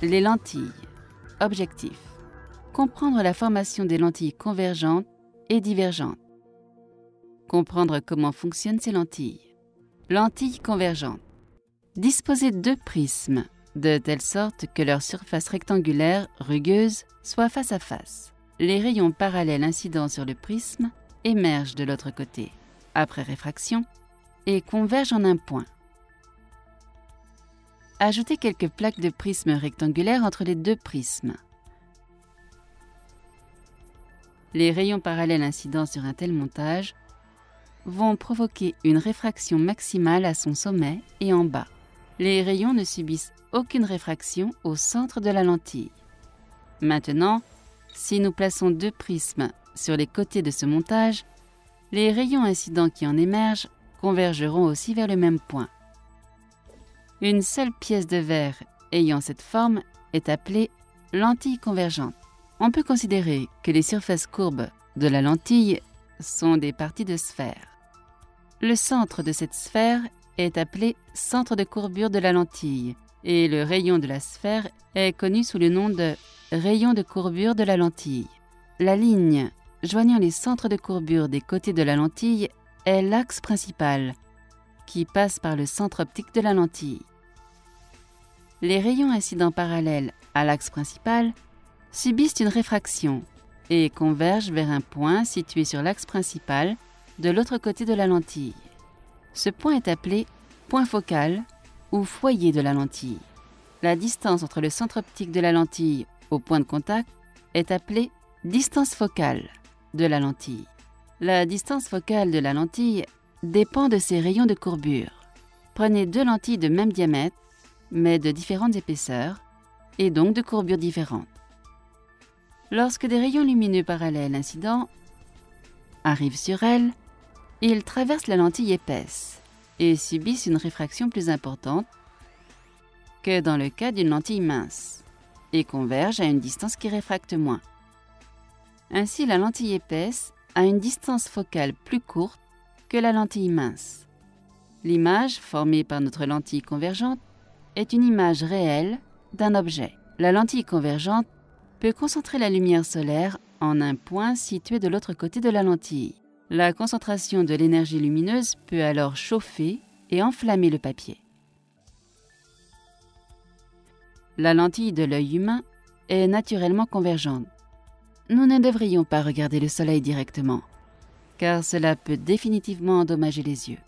Les lentilles. Objectif. Comprendre la formation des lentilles convergentes et divergentes. Comprendre comment fonctionnent ces lentilles. Lentilles convergentes. Disposer deux prismes, de telle sorte que leur surface rectangulaire, rugueuse, soit face à face. Les rayons parallèles incidents sur le prisme émergent de l'autre côté, après réfraction, et convergent en un point. Ajoutez quelques plaques de prisme rectangulaire entre les deux prismes. Les rayons parallèles incidents sur un tel montage vont provoquer une réfraction maximale à son sommet et en bas. Les rayons ne subissent aucune réfraction au centre de la lentille. Maintenant, si nous plaçons deux prismes sur les côtés de ce montage, les rayons incidents qui en émergent convergeront aussi vers le même point. Une seule pièce de verre ayant cette forme est appelée lentille convergente. On peut considérer que les surfaces courbes de la lentille sont des parties de sphère. Le centre de cette sphère est appelé centre de courbure de la lentille et le rayon de la sphère est connu sous le nom de rayon de courbure de la lentille. La ligne joignant les centres de courbure des côtés de la lentille est l'axe principal qui passe par le centre optique de la lentille. Les rayons incidents parallèles à l'axe principal subissent une réfraction et convergent vers un point situé sur l'axe principal de l'autre côté de la lentille. Ce point est appelé point focal ou foyer de la lentille. La distance entre le centre optique de la lentille au point de contact est appelée distance focale de la lentille. La distance focale de la lentille dépend de ses rayons de courbure. Prenez deux lentilles de même diamètre, mais de différentes épaisseurs, et donc de courbures différentes. Lorsque des rayons lumineux parallèles incidents arrivent sur elles, ils traversent la lentille épaisse et subissent une réfraction plus importante que dans le cas d'une lentille mince et convergent à une distance qui réfracte moins. Ainsi, la lentille épaisse a une distance focale plus courte que la lentille mince. L'image formée par notre lentille convergente est une image réelle d'un objet. La lentille convergente peut concentrer la lumière solaire en un point situé de l'autre côté de la lentille. La concentration de l'énergie lumineuse peut alors chauffer et enflammer le papier. La lentille de l'œil humain est naturellement convergente. Nous ne devrions pas regarder le soleil directement, car cela peut définitivement endommager les yeux.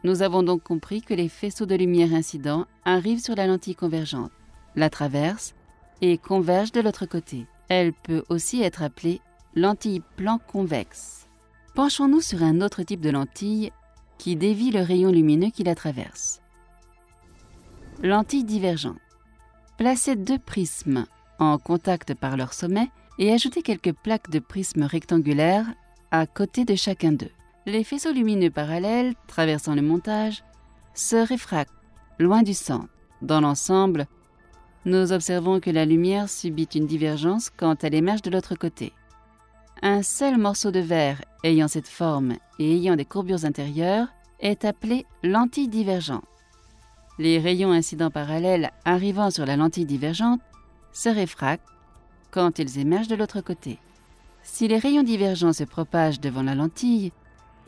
Nous avons donc compris que les faisceaux de lumière incidents arrivent sur la lentille convergente, la traversent et convergent de l'autre côté. Elle peut aussi être appelée lentille plan convexe. Penchons-nous sur un autre type de lentille qui dévie le rayon lumineux qui la traverse. Lentille divergente. Placez deux prismes en contact par leur sommet et ajoutez quelques plaques de prismes rectangulaires à côté de chacun d'eux. Les faisceaux lumineux parallèles traversant le montage se réfractent loin du centre. Dans l'ensemble, nous observons que la lumière subit une divergence quand elle émerge de l'autre côté. Un seul morceau de verre ayant cette forme et ayant des courbures intérieures est appelé lentille divergente. Les rayons incidents parallèles arrivant sur la lentille divergente se réfractent quand ils émergent de l'autre côté. Si les rayons divergents se propagent devant la lentille,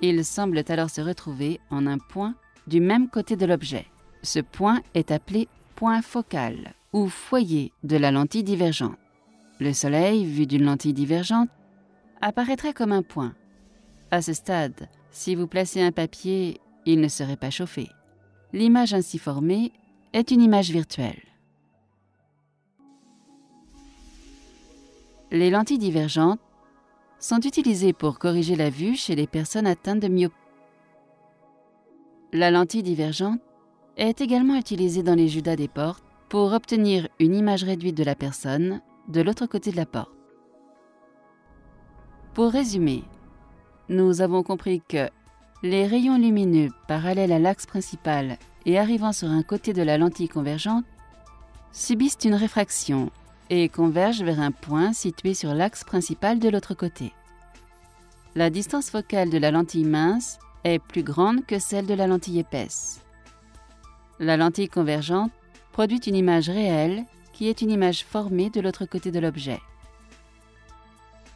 ils semblent alors se retrouver en un point du même côté de l'objet. Ce point est appelé point focal ou foyer de la lentille divergente. Le soleil, vu d'une lentille divergente, apparaîtrait comme un point. À ce stade, si vous placez un papier, il ne serait pas chauffé. L'image ainsi formée est une image virtuelle. Les lentilles divergentes sont utilisées pour corriger la vue chez les personnes atteintes de myopie. La lentille divergente est également utilisée dans les judas des portes pour obtenir une image réduite de la personne de l'autre côté de la porte. Pour résumer, nous avons compris que les rayons lumineux parallèles à l'axe principal et arrivant sur un côté de la lentille convergente subissent une réfraction et convergent vers un point situé sur l'axe principal de l'autre côté. La distance focale de la lentille mince est plus grande que celle de la lentille épaisse. La lentille convergente produit une image réelle qui est une image formée de l'autre côté de l'objet.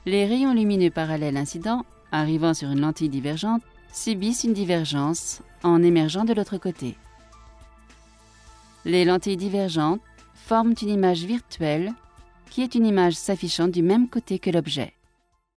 Les rayons lumineux parallèles incidents, arrivant sur une lentille divergente, subissent une divergence en émergeant de l'autre côté. Les lentilles divergentes forment une image virtuelle qui est une image s'affichant du même côté que l'objet.